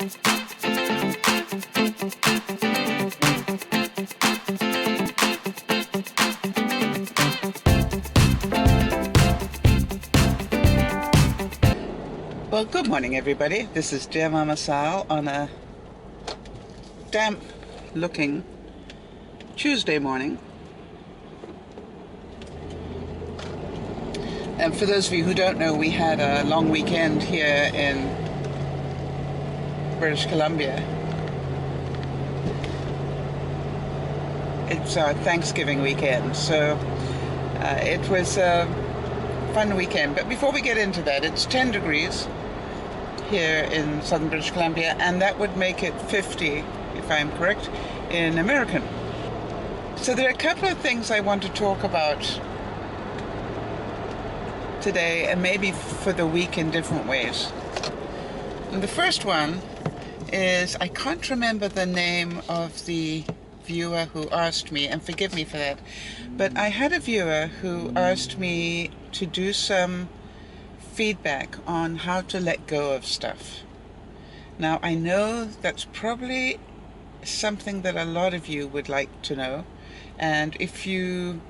Well, good morning, everybody. This is DearMamaSal on a damp-looking Tuesday morning. And for those of you who don't know, we had a long weekend here in British Columbia. It's our Thanksgiving weekend, so it was a fun weekend. But before we get into that, it's 10 degrees here in southern British Columbia, and that would make it 50, if I'm correct, in American. So there are a couple of things I want to talk about today, and maybe for the week in different ways. And the first one is, I can't remember the name of the viewer who asked me, and forgive me for that, but I had a viewer who asked me to do some feedback on how to let go of stuff. Now, I know that's probably something that a lot of you would like to know, and if you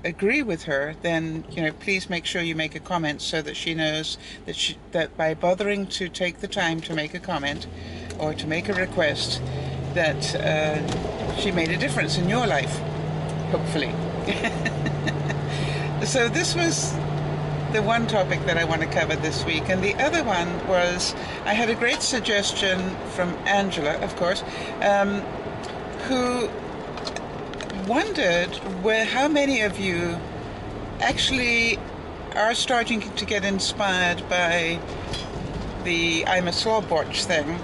agree with her, then please make sure you make a comment so that she knows that by bothering to take the time to make a comment or to make a request, that she made a difference in your life, hopefully. So this was the one topic that I want to cover this week, and the other one was, I had a great suggestion from Angela, of course, who wondered how many of you actually are starting to get inspired by the I'm a slobwatch thing,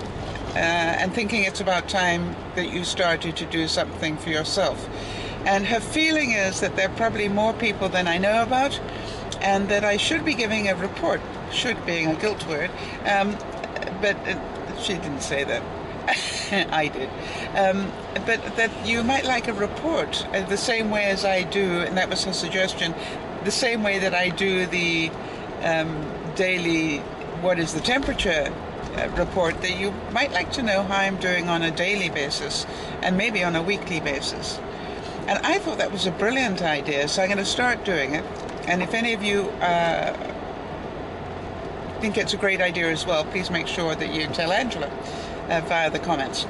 and thinking it's about time that you started to do something for yourself. And her feeling is that there are probably more people than I know about, and that I should be giving a report, should being a guilt word, but she didn't say that. I did. But that you might like a report the same way as I do, and that was her suggestion, the same way that I do the daily what is the temperature report, that you might like to know how I'm doing on a daily basis and maybe on a weekly basis. And I thought that was a brilliant idea, so I'm going to start doing it. And if any of you think it's a great idea as well, please make sure that you tell Angela via the comments.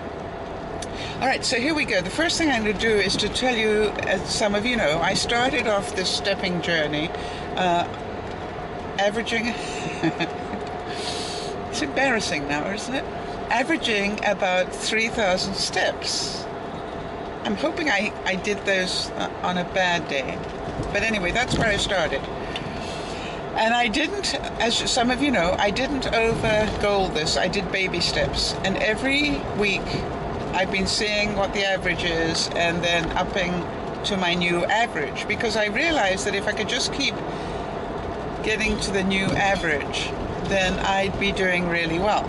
All right, so here we go. The first thing I'm going to do is to tell you, as some of you know, I started off this stepping journey averaging, it's embarrassing now, isn't it? Averaging about 3,000 steps. I'm hoping I did those on a bad day. But anyway, that's where I started. And I didn't, as some of you know, I didn't over-goal this. I did baby steps. And every week I've been seeing what the average is and then upping to my new average. Because I realized that if I could just keep getting to the new average, then I'd be doing really well.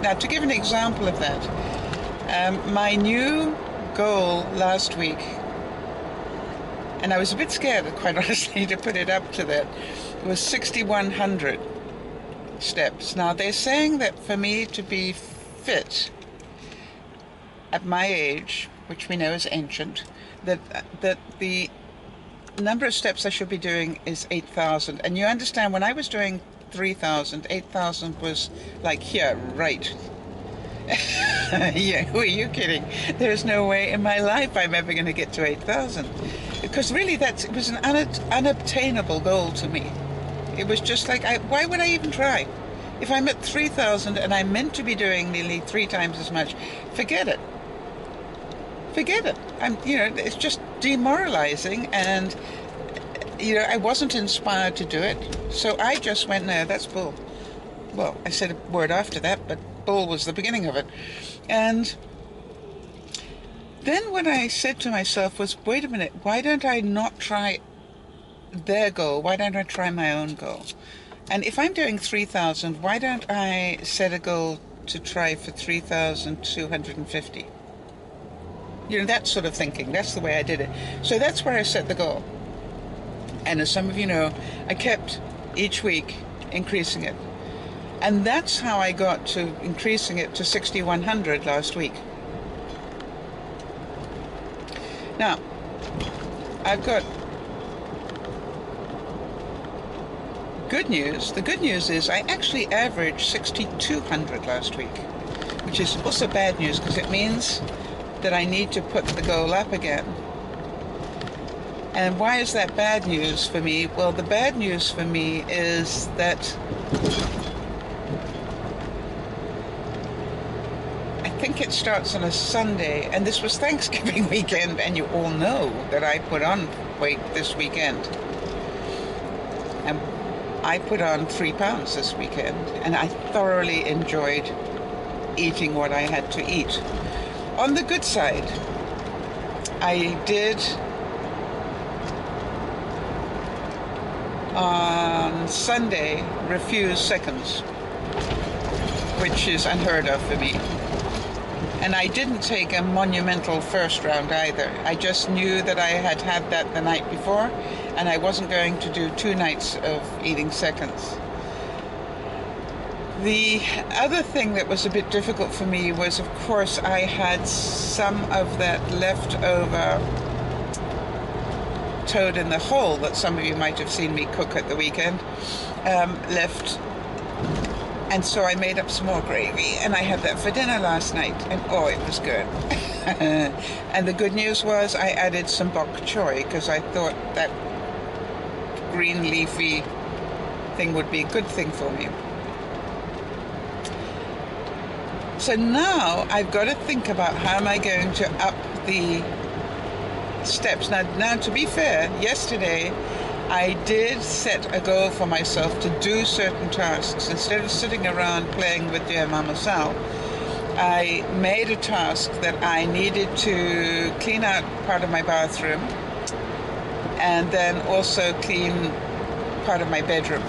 Now, to give an example of that, my new goal last week, and I was a bit scared, quite honestly, to put it up to that, was 6,100 steps. Now, they're saying that for me to be fit at my age, which we know is ancient, that the number of steps I should be doing is 8,000. And you understand, when I was doing 3,000, 8,000 was like here, right? Yeah, who are you kidding? There's no way in my life I'm ever going to get to 8,000. Because really it was an unobtainable goal to me. It was just like, why would I even try? If I'm at 3,000 and I'm meant to be doing nearly 3 times as much, forget it. Forget it. It's just demoralizing, and I wasn't inspired to do it. So I just went, no, that's bull. Well, I said a word after that, but bull was the beginning of it. And then what I said to myself was, wait a minute, why don't I not try their goal? Why don't I try my own goal? And if I'm doing 3,000, why don't I set a goal to try for 3,250? That sort of thinking. That's the way I did it. So that's where I set the goal. And as some of you know, I kept each week increasing it. And that's how I got to increasing it to 6,100 last week. Now, I've got good news. The good news is I actually averaged 6,200 last week, which is also bad news because it means that I need to put the goal up again. And why is that bad news for me? Well, the bad news for me is that I think it starts on a Sunday, and this was Thanksgiving weekend, and you all know that I put on weight this weekend. And I put on 3 pounds this weekend, and I thoroughly enjoyed eating what I had to eat. On the good side, I did on Sunday refuse seconds, which is unheard of for me. And I didn't take a monumental first round either. I just knew that I had had that the night before, and I wasn't going to do 2 nights of eating seconds. The other thing that was a bit difficult for me was, of course, I had some of that leftover toad in the hole that some of you might have seen me cook at the weekend left. And so I made up some more gravy, and I had that for dinner last night, and oh, it was good. And the good news was I added some bok choy, because I thought that green leafy thing would be a good thing for me. So now I've got to think about how am I going to up the steps. Now to be fair, yesterday I did set a goal for myself to do certain tasks. Instead of sitting around playing with DearMamaSal, I made a task that I needed to clean out part of my bathroom and then also clean part of my bedroom.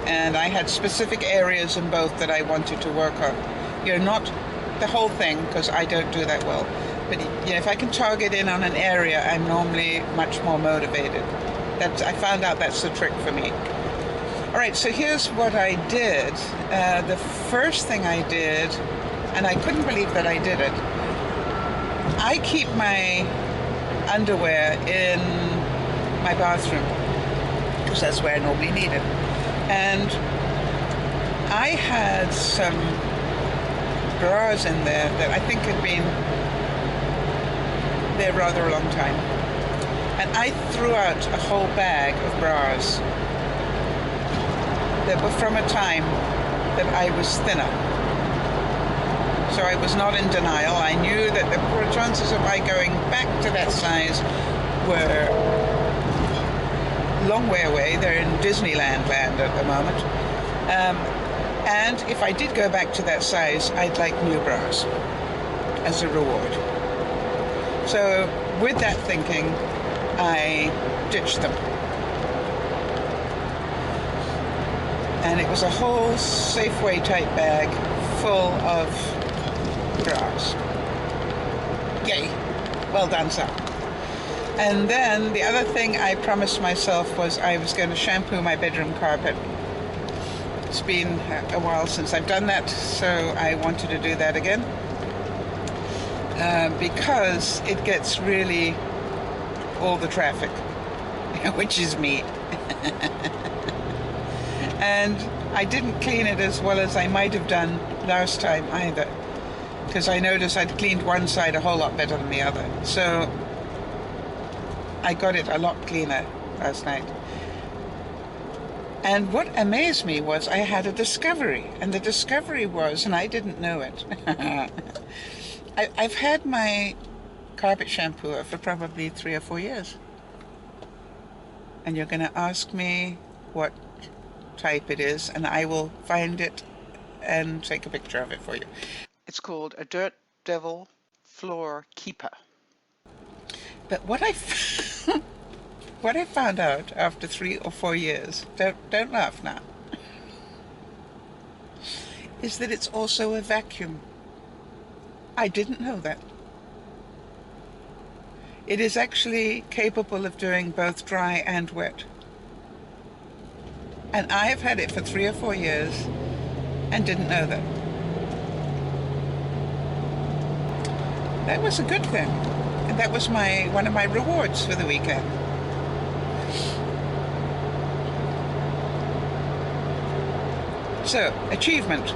And I had specific areas in both that I wanted to work on. You know, not the whole thing, because I don't do that well. But you know, if I can target in on an area, I'm normally much more motivated. I found out that's the trick for me. All right, so here's what I did. The first thing I did, and I couldn't believe that I did it, I keep my underwear in my bathroom, because that's where I normally need it. And I had some bras in there that I think had been there rather a long time. And I threw out a whole bag of bras that were from a time that I was thinner. So I was not in denial. I knew that the chances of my going back to that size were a long way away. They're in Disneyland land at the moment. And if I did go back to that size, I'd like new bras as a reward. So with that thinking, I ditched them. And it was a whole Safeway type bag full of bras. Yay. Well done, Sal. And then the other thing I promised myself was I was going to shampoo my bedroom carpet. It's been a while since I've done that, so I wanted to do that again. Because it gets really all the traffic, which is me. And I didn't clean it as well as I might have done last time either, because I noticed I'd cleaned one side a whole lot better than the other. So I got it a lot cleaner last night. And what amazed me was I had a discovery, and the discovery was, and I didn't know it, I've had my carpet shampooer for probably 3 or 4 years. And you're going to ask me what type it is, and I will find it and take a picture of it for you. It's called a Dirt Devil Floor Keeper. But what I found out after 3 or 4 years, don't laugh now, is that it's also a vacuum. I didn't know that. It is actually capable of doing both dry and wet. And I have had it for 3 or 4 years, and didn't know that. That was a good thing. And that was one of my rewards for the weekend. So, achievement.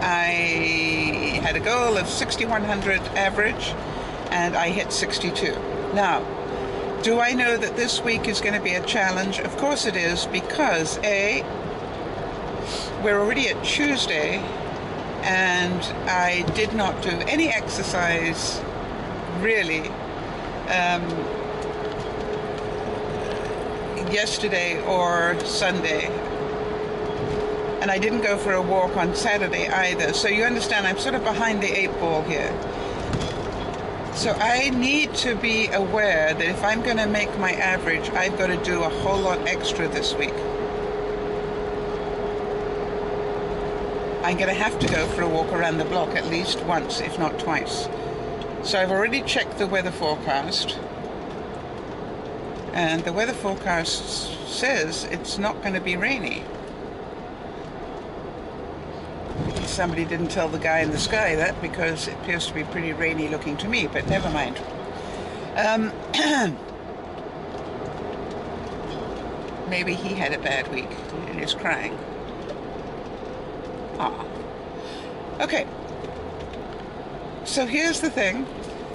I had a goal of 6,100 average, and I hit 62. Now, do I know that this week is going to be a challenge? Of course it is, because A, we're already at Tuesday, and I did not do any exercise, really, yesterday or Sunday. And I didn't go for a walk on Saturday either. So you understand, I'm sort of behind the 8 ball here. So I need to be aware that if I'm going to make my average, I've got to do a whole lot extra this week. I'm going to have to go for a walk around the block at least once, if not twice. So I've already checked the weather forecast. And the weather forecast says it's not going to be rainy. Somebody didn't tell the guy in the sky that, because it appears to be pretty rainy looking to me, but never mind. Maybe he had a bad week and is crying. Okay. So here's the thing.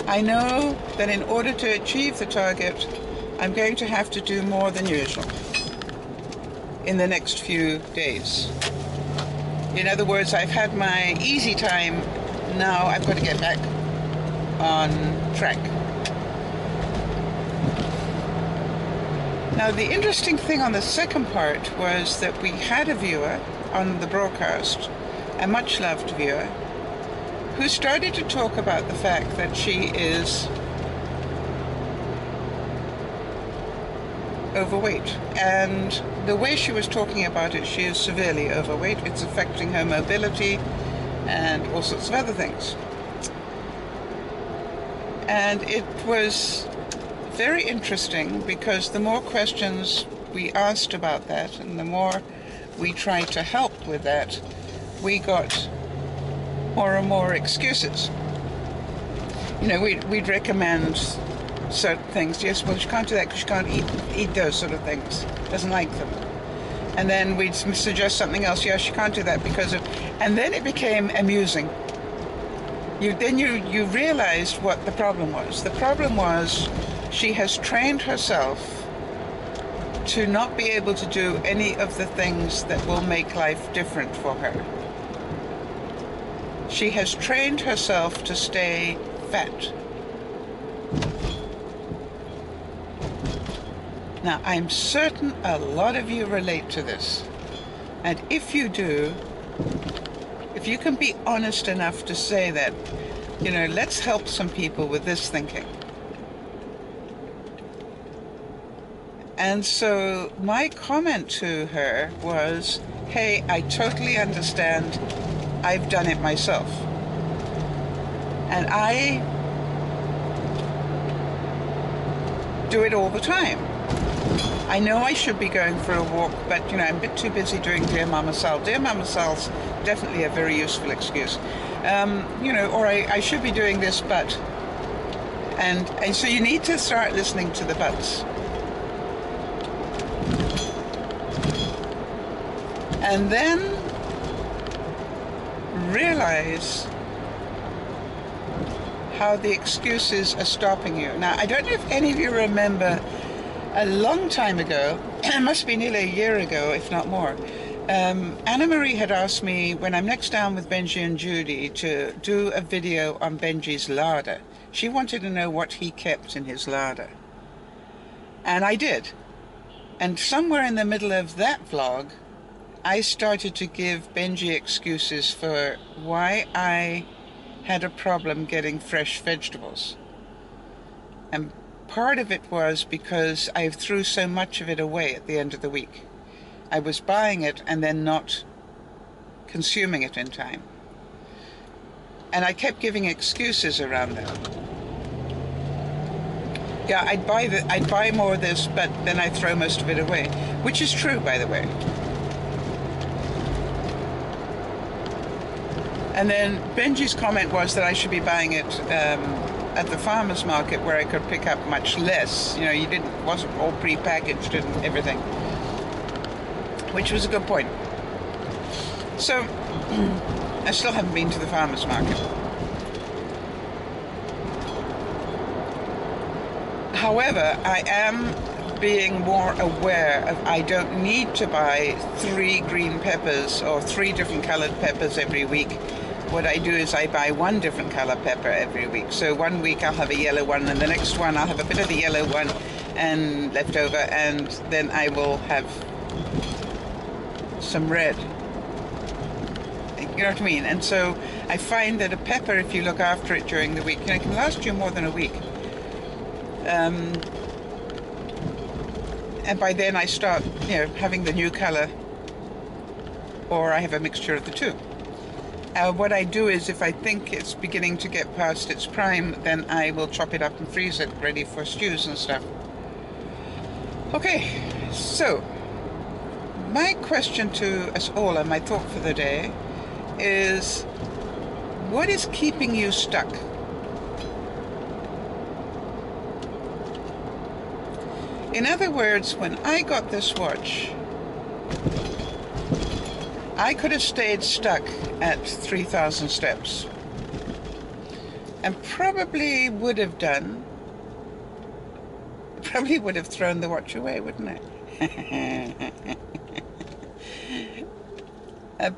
I know that in order to achieve the target, I'm going to have to do more than usual in the next few days. In other words, I've had my easy time. Now I've got to get back on track. Now, the interesting thing on the second part was that we had a viewer on the broadcast, a much-loved viewer, who started to talk about the fact that she is overweight. And the way she was talking about it, she is severely overweight. It's affecting her mobility and all sorts of other things. And it was very interesting, because the more questions we asked about that and the more we tried to help with that, we got more and more excuses. You know, we'd recommend certain things. Yes, well, she can't do that because she can't eat those sort of things. Doesn't like them. And then we'd suggest something else. Yes, she can't do that because of... And then it became amusing. You realized what the problem was. The problem was she has trained herself to not be able to do any of the things that will make life different for her. She has trained herself to stay fat. Now, I'm certain a lot of you relate to this. And if you do, if you can be honest enough to say that, you know, let's help some people with this thinking. And so my comment to her was, hey, I totally understand. I've done it myself. And I do it all the time. I know I should be going for a walk, but, you know, I'm a bit too busy doing DearMamaSal. DearMamaSal's definitely a very useful excuse. You know, or I should be doing this, but... And so you need to start listening to the buts. And then realize how the excuses are stopping you. Now, I don't know if any of you remember a long time ago, it must be nearly a year ago, if not more, Anna Marie had asked me, when I'm next down with Benji and Judy, to do a video on Benji's lada. She wanted to know what he kept in his lada. And I did. And somewhere in the middle of that vlog, I started to give Benji excuses for why I had a problem getting fresh vegetables. And part of it was because I threw so much of it away at the end of the week. I was buying it and then not consuming it in time. And I kept giving excuses around that. Yeah, I'd buy more of this, but then I throw most of it away, which is true, by the way. And then Benji's comment was that I should be buying it at the farmer's market where I could pick up much less. You know, wasn't all pre-packaged and everything, which was a good point. So I still haven't been to the farmer's market. However, I am being more aware of I don't need to buy 3 green peppers or 3 different colored peppers every week. What I do is I buy 1 different color pepper every week. So one week I'll have a yellow one, and the next one I'll have a bit of the yellow one and left over, and then I will have some red. You know what I mean? And so I find that a pepper, if you look after it during the week, can last you more than a week. And by then I start, having the new color, or I have a mixture of the two. What I do is, if I think it's beginning to get past its prime, then I will chop it up and freeze it, ready for stews and stuff. Okay, so my question to us all, and my thought for the day, is what is keeping you stuck? In other words, when I got this watch, I could have stayed stuck at 3,000 steps and probably would have thrown the watch away, wouldn't I?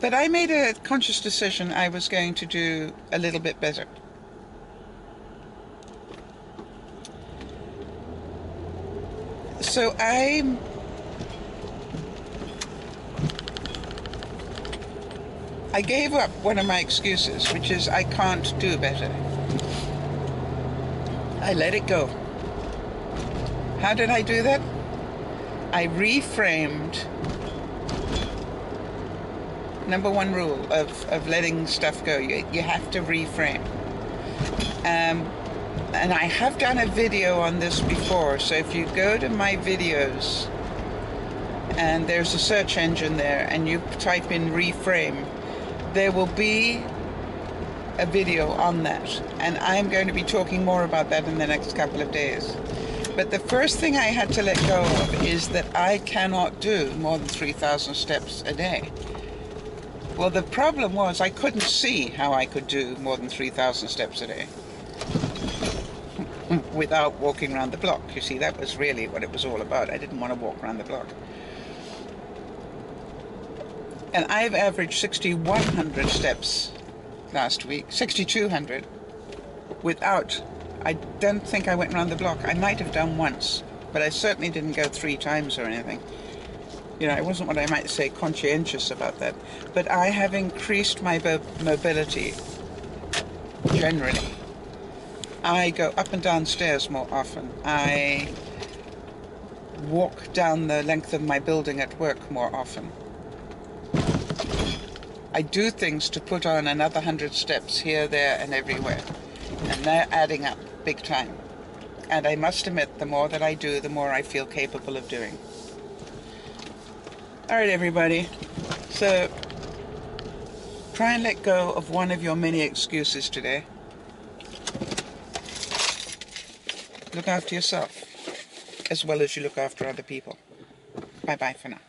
But I made a conscious decision I was going to do a little bit better. So I gave up one of my excuses, which is I can't do better. I let it go. How did I do that? I reframed. Number 1 rule of letting stuff go, you have to reframe. And I have done a video on this before, so if you go to my videos and there's a search engine there and you type in reframe, there will be a video on that, and I'm going to be talking more about that in the next couple of days. But the first thing I had to let go of is that I cannot do more than 3,000 steps a day. Well, the problem was I couldn't see how I could do more than 3,000 steps a day without walking around the block. You see, that was really what it was all about. I didn't want to walk around the block. And I've averaged 6,100 steps last week, 6,200, without, I don't think I went around the block. I might have done once, but I certainly didn't go 3 times or anything. I wasn't what I might say conscientious about that. But I have increased my mobility generally. I go up and down stairs more often. I walk down the length of my building at work more often. I do things to put on another 100 steps here, there, and everywhere. And they're adding up big time. And I must admit, the more that I do, the more I feel capable of doing. All right, everybody. So try and let go of one of your many excuses today. Look after yourself as well as you look after other people. Bye-bye for now.